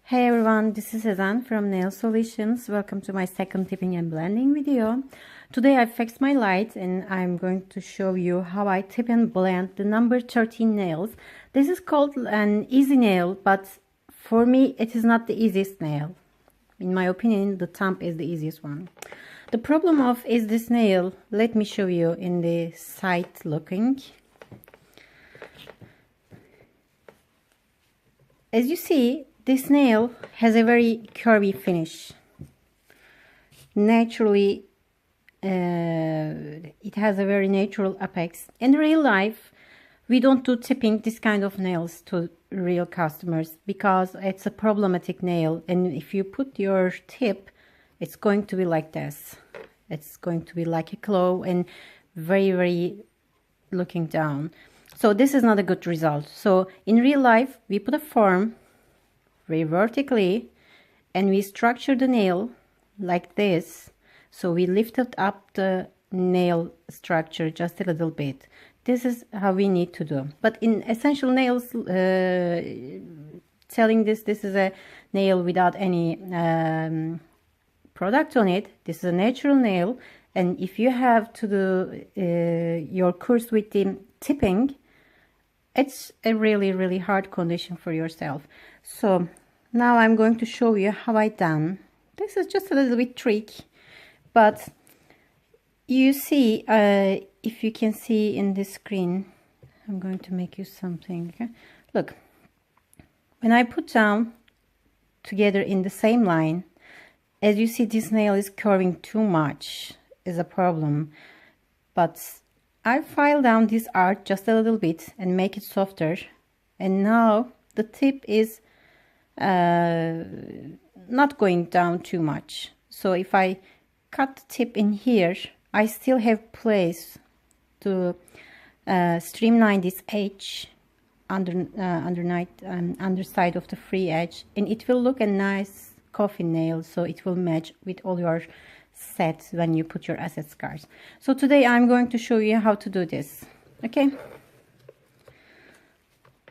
Hey everyone, this is Ezan from Nail Solutions. Welcome to my second tipping and blending video. Today I fixed my light and I'm going to show you how I tip and blend the number 13 nails. This is called an easy nail, but for me it is not the easiest nail. In my opinion, the thumb is the easiest one. The problem of is this nail, let me show you in the side looking. As you see, this nail has a very curvy finish. Naturally, it has a very natural apex. In real life, we don't do tipping this kind of nails to real customers because it's a problematic nail. And if you put your tip, it's going to be like this. It's going to be like a claw and very, very looking down. So this is not a good result. So in real life, we put a form very vertically and we structure the nail like this. So we lifted up the nail structure just a little bit. This is how we need to do. But in Essential Nails, telling this is a nail without any product on it. This is a natural nail, and if you have to do your course with the tipping, it's a really hard condition for yourself. So now I'm going to show you how I done. This is just a little bit tricky, but you see, if you can see in this screen, I'm going to make you something. Okay? Look, when I put down together in the same line, as you see, this nail is curving too much, is a problem. But I file down this art just a little bit and make it softer, and now the tip is not going down too much. So if I cut the tip in here, I still have place to streamline this edge underside of the free edge, and it will look a nice coffin nail, so it will match with all your set when you put your asset scars. So today I'm going to show you how to do this. Okay,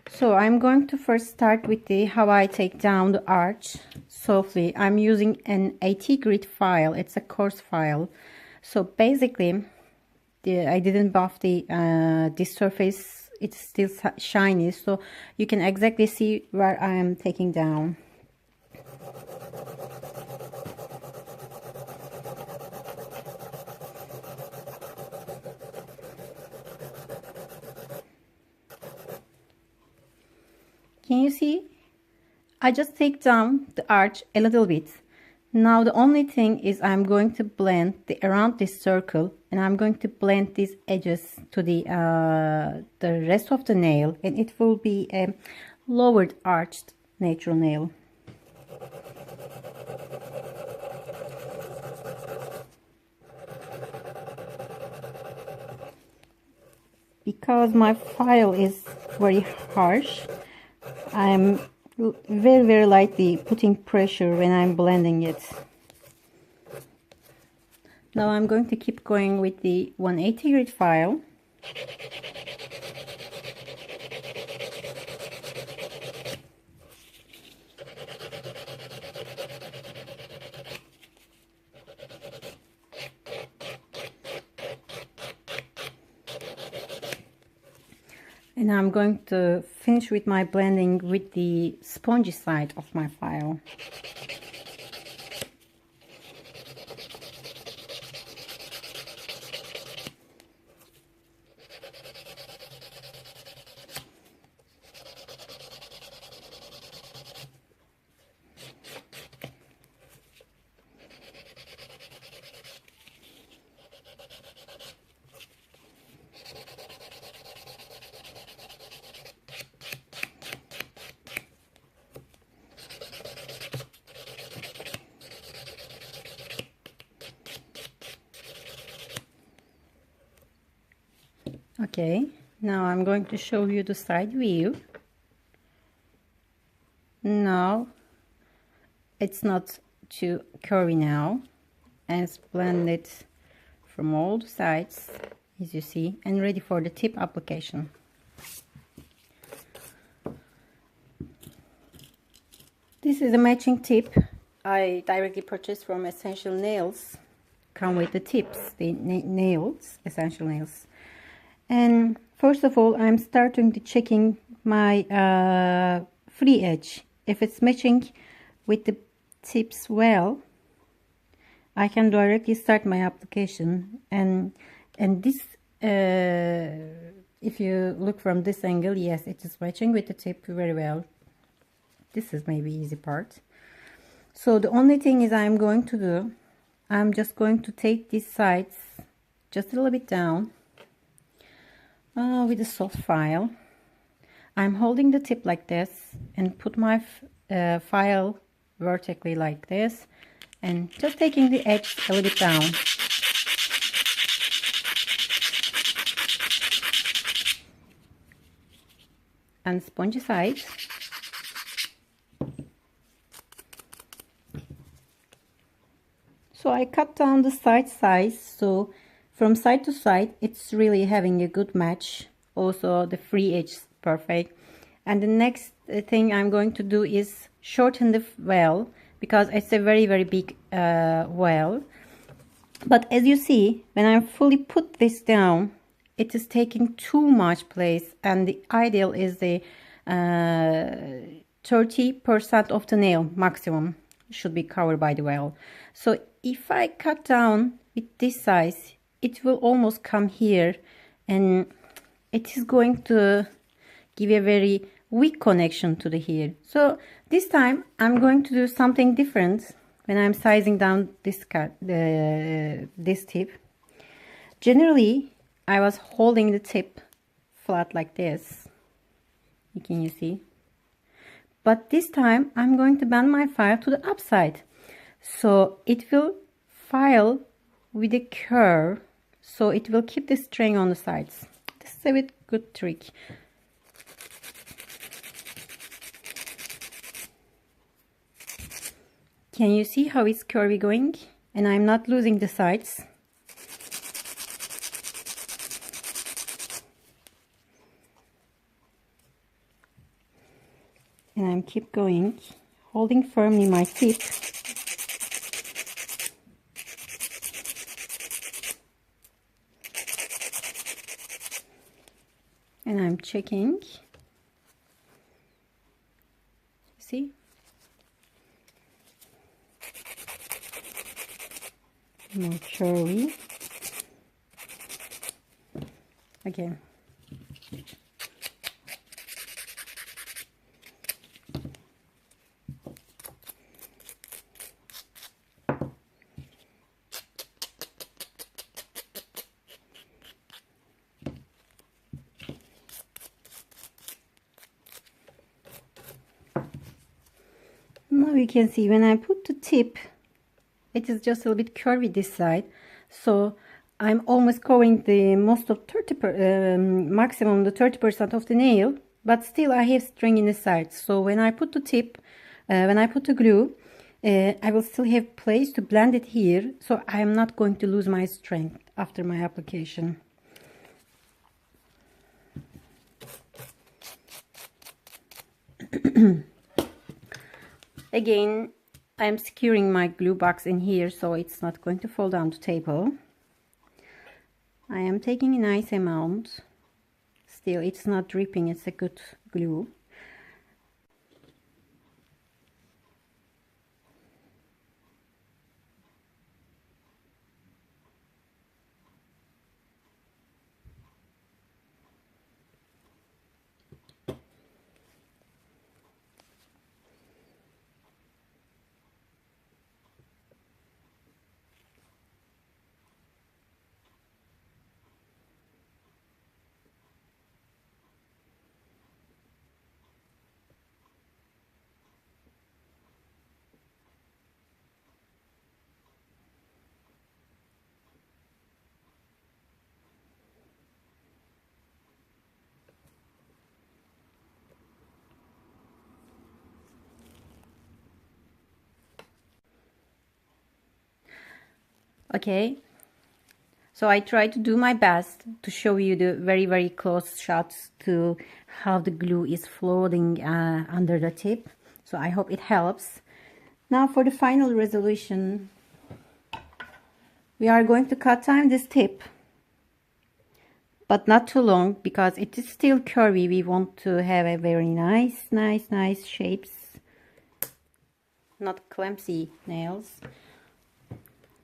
so I'm going to first start with the how I take down the arch softly. I'm using an 80 grit file. It's a coarse file. So basically I didn't buff the this surface. It's still shiny, so you can exactly see where I am taking down. Can you see? I just take down the arch a little bit. Now the only thing is I'm going to blend around this circle, and I'm going to blend these edges to the rest of the nail, and it will be a lowered arched natural nail. Because my file is very harsh, I'm very lightly putting pressure when I'm blending it. Now I'm going to keep going with the 180 grit file. And I'm going to finish with my blending with the spongy side of my file. Okay, now I'm going to show you the side view. Now it's not too curvy now, and it's blended from all the sides, as you see, and ready for the tip application. This is a matching tip I directly purchased from Essential Nails. Come with the tips, the nails, Essential Nails. And first of all, I'm starting to checking my free edge. If it's matching with the tips well, I can directly start my application. And this, if you look from this angle, yes, it is matching with the tip very well. This is maybe easy part. So the only thing is I'm going to do, I'm just going to take these sides just a little bit down with a soft file. I'm holding the tip like this and put my file vertically like this and just taking the edge a little bit down. And spongy side. So I cut down the side size, so from side to side it's really having a good match. Also the free edge is perfect. And the next thing I'm going to do is shorten the well, because it's a very big well. But as you see, when I fully put this down, it is taking too much place, and the ideal is the 30% of the nail maximum should be covered by the well. So if I cut down with this size, it will almost come here, and it is going to give a very weak connection to the here. So this time I'm going to do something different when I'm sizing down this tip. Generally, I was holding the tip flat like this. Can you see? But this time I'm going to bend my file to the upside, so it will file with a curve, so it will keep the string on the sides. This is a bit good trick. Can you see how it's curvy going? And I'm not losing the sides. And I'm keep going, holding firmly my tip. And I'm checking. See? More curly. Again. Now you can see when I put the tip, it is just a little bit curvy this side, so I'm almost covering the most of maximum the 30% of the nail, but still I have string in the sides. So when I put the tip, when I put the glue, I will still have place to blend it here, so I am not going to lose my strength after my application. Again, I'm securing my glue box in here, so it's not going to fall down the table. I am taking a nice amount. Still, it's not dripping, it's a good glue. Okay, so I try to do my best to show you the very close shots to how the glue is floating under the tip. So I hope it helps. Now for the final resolution, we are going to cut time this tip, but not too long because it is still curvy. We want to have a very nice shapes, not clumsy nails.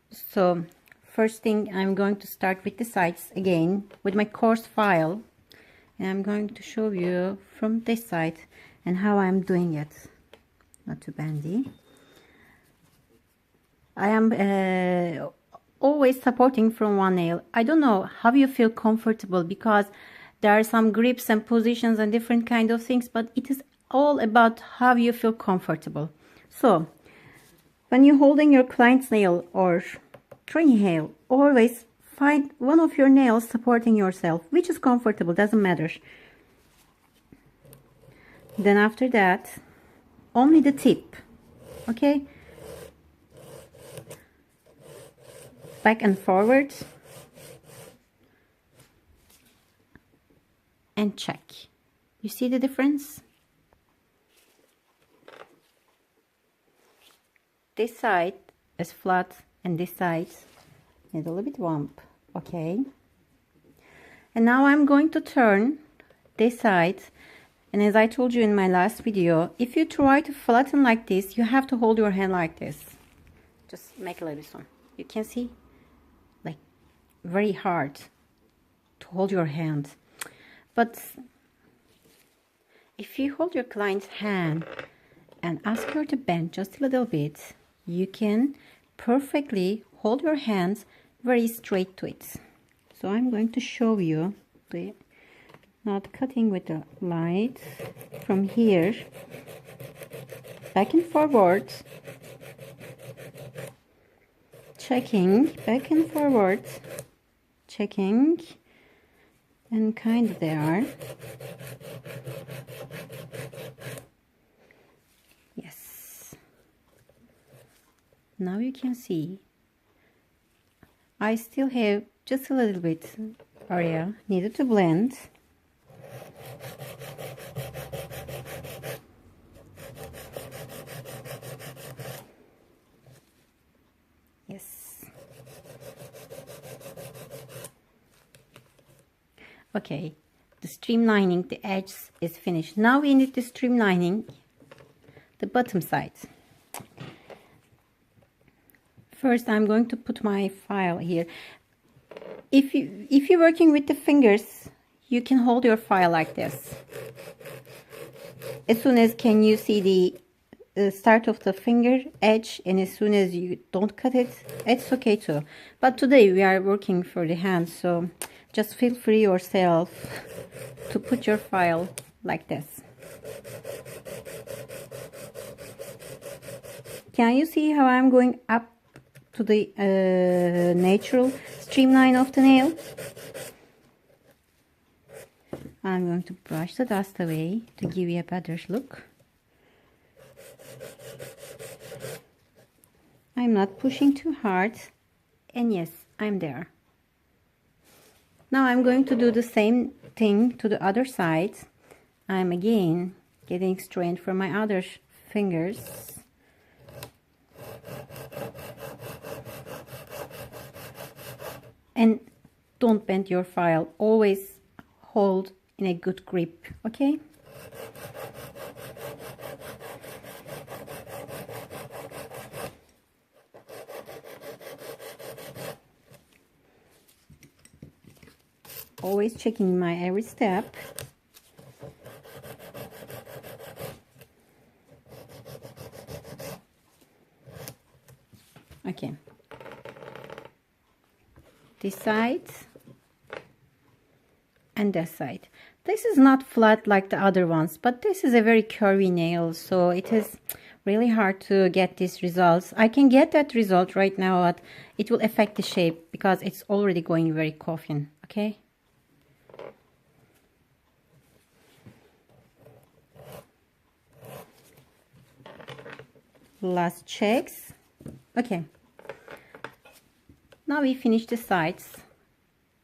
So first thing, I'm going to start with the sides again with my coarse file, and I'm going to show you from this side and how I'm doing it. Not too bendy. I am always supporting from one nail. I don't know how you feel comfortable, because there are some grips and positions and different kind of things, but it is all about how you feel comfortable. So when you're holding your client's nail or trainee nail, always find one of your nails supporting yourself, which is comfortable, doesn't matter. Then after that, only the tip, okay? Back and forward, and check. You see the difference? This side is flat and this side is a little bit bump, okay? And now I'm going to turn this side, and as I told you in my last video, if you try to flatten like this, you have to hold your hand like this. Just make a little bit. You can see, like, very hard to hold your hand. But if you hold your client's hand and ask her to bend just a little bit, you can perfectly hold your hands very straight to it. So I'm going to show you the not cutting with the light from here, back and forward, checking, back and forward, checking, and kind of there. Yes. Now you can see I still have just a little bit area needed to blend. Yes. Okay, the streamlining the edge is finished. Now we need to streamlining the bottom side. First, I'm going to put my file here. If you're working with the fingers, you can hold your file like this. As soon as can you see the start of the finger edge, and as soon as you don't cut it, it's okay too. But today we are working for the hand, so just feel free yourself to put your file like this. Can you see how I'm going up to the natural streamline of the nail? I'm going to brush the dust away to give you a better look. I'm not pushing too hard, and yes, I'm there. Now I'm going to do the same thing to the other side. I'm again getting strength from my other fingers. And don't bend your file, always hold in a good grip, okay? Always checking my every step. Okay. This side and this side. This is not flat like the other ones, but this is a very curvy nail, so it is really hard to get these results. I can get that result right now, but it will affect the shape because it's already going very coffin, okay? Last checks. Okay. Now we finish the sides.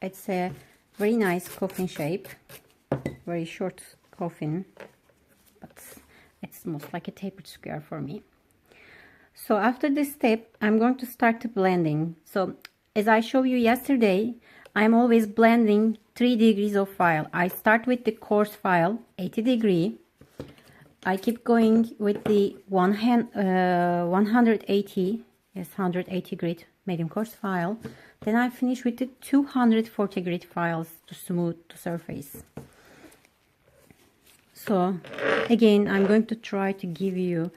It's a very nice coffin shape, very short coffin, but it's smooth, like a tapered square for me. So after this step, I'm going to start the blending. So as I showed you yesterday, I'm always blending 3 degrees of file. I start with the coarse file, 80 degree. I keep going with the 180, yes, 180 grit medium coarse file. Then I finish with the 240 grit files to smooth the surface. So again, I'm going to try to give you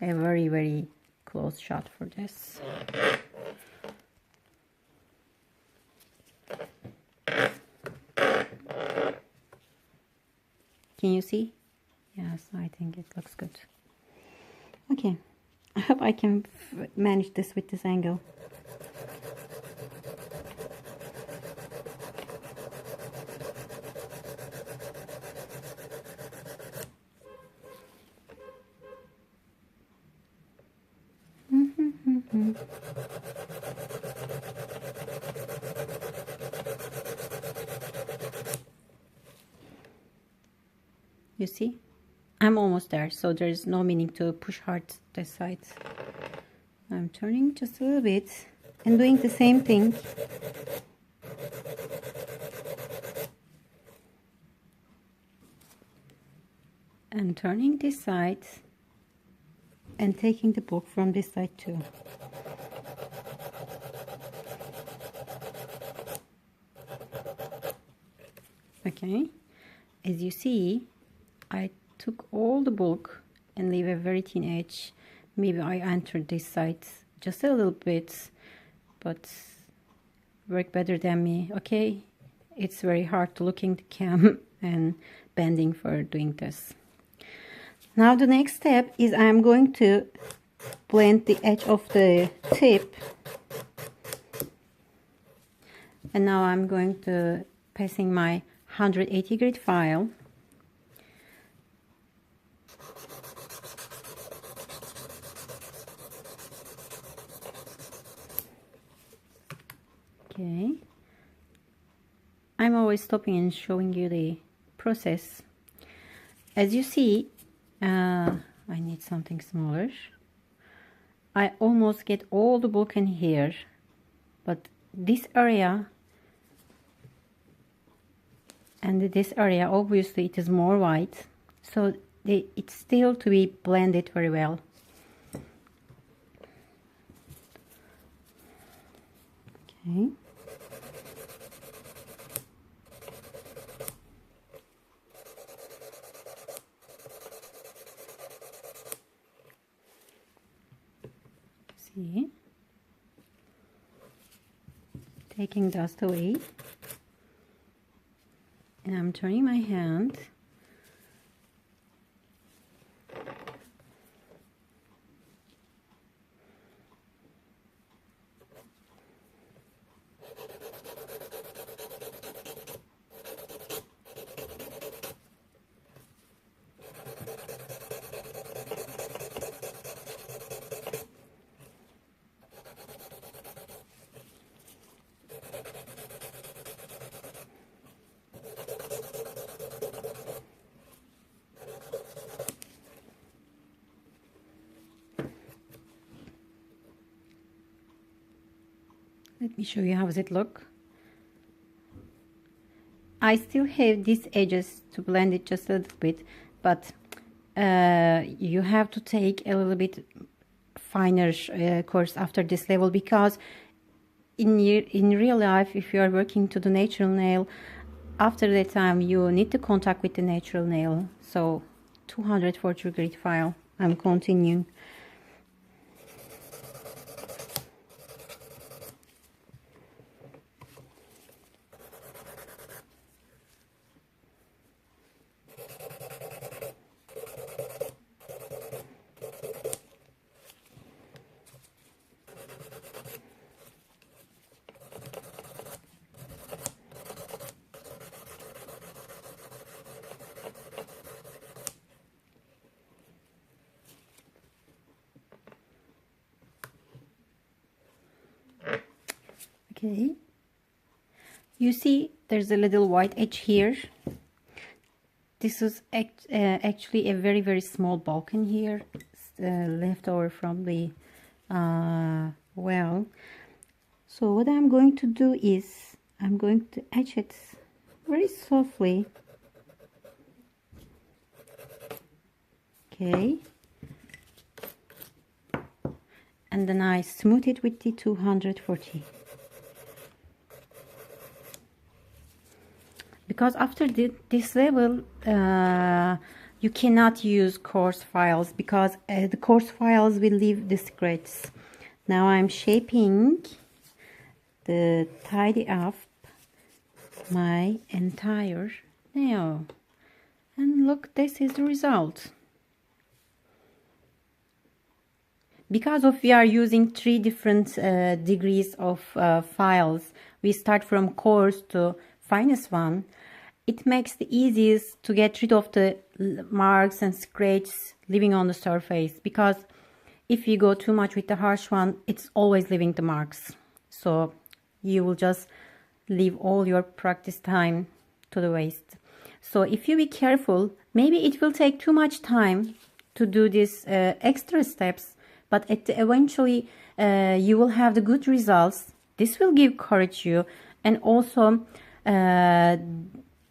a very, very close shot for this. Can you see? Yes, I think it looks good. Okay, I hope I can manage this with this angle. You see, I'm almost there, so there's no meaning to push hard this side. I'm turning just a little bit and doing the same thing. And turning this side and taking the bulk from this side too. Okay, as you see, I took all the bulk and leave a very thin edge. Maybe I entered this side just a little bit, but work better than me. Okay, it's very hard to look in the cam and bending for doing this. Now the next step is I'm going to blend the edge of the tip, and now I'm going to passing my 180 grit file. Okay, I'm always stopping and showing you the process. As you see, I need something smaller. I almost get all the bulk in here, but this area and this area, obviously it is more white, so it's still to be blended very well. Okay. See, taking dust away, and I'm turning my hand. Let me show you how does it look. I still have these edges to blend it just a little bit, but you have to take a little bit finer course after this level, because in real life, if you are working to the natural nail, after that time you need to contact with the natural nail. So 240 grit file, I'm continuing. Okay, you see there's a little white edge here. this is actually a very, very small balkan here, left over from the well. So what I'm going to do is I'm going to etch it very softly. Okay. And then I smooth it with the 240. Because after this level, you cannot use coarse files, because the coarse files will leave the scratches. Now I'm shaping the tidy up my entire nail. And look, this is the result. Because we are using 3 different degrees of files, we start from coarse to finest one. It makes the easiest to get rid of the marks and scratches living on the surface, because if you go too much with the harsh one, it's always leaving the marks. So you will just leave all your practice time to the waste. So if you be careful, maybe it will take too much time to do these extra steps, but eventually you will have the good results. This will give courage you, and also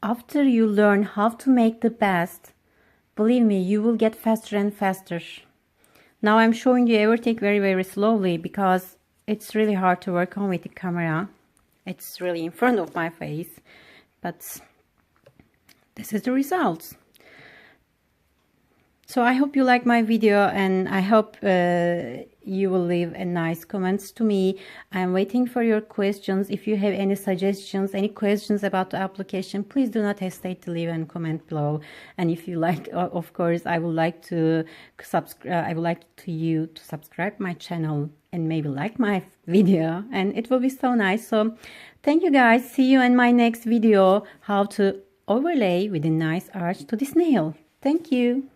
after you learn how to make the best, believe me, you will get faster and faster. Now I'm showing you everything very, very slowly, because it's really hard to work on with the camera. It's really in front of my face, but this is the results. So I hope you like my video, and I hope you will leave a nice comments to me. I'm waiting for your questions. If you have any suggestions, any questions about the application, please do not hesitate to leave a comment below. And if you like, of course, I would like to you to subscribe my channel and maybe like my video, and it will be so nice. So thank you guys. See you in my next video, how to overlay with a nice arch to this nail. Thank you.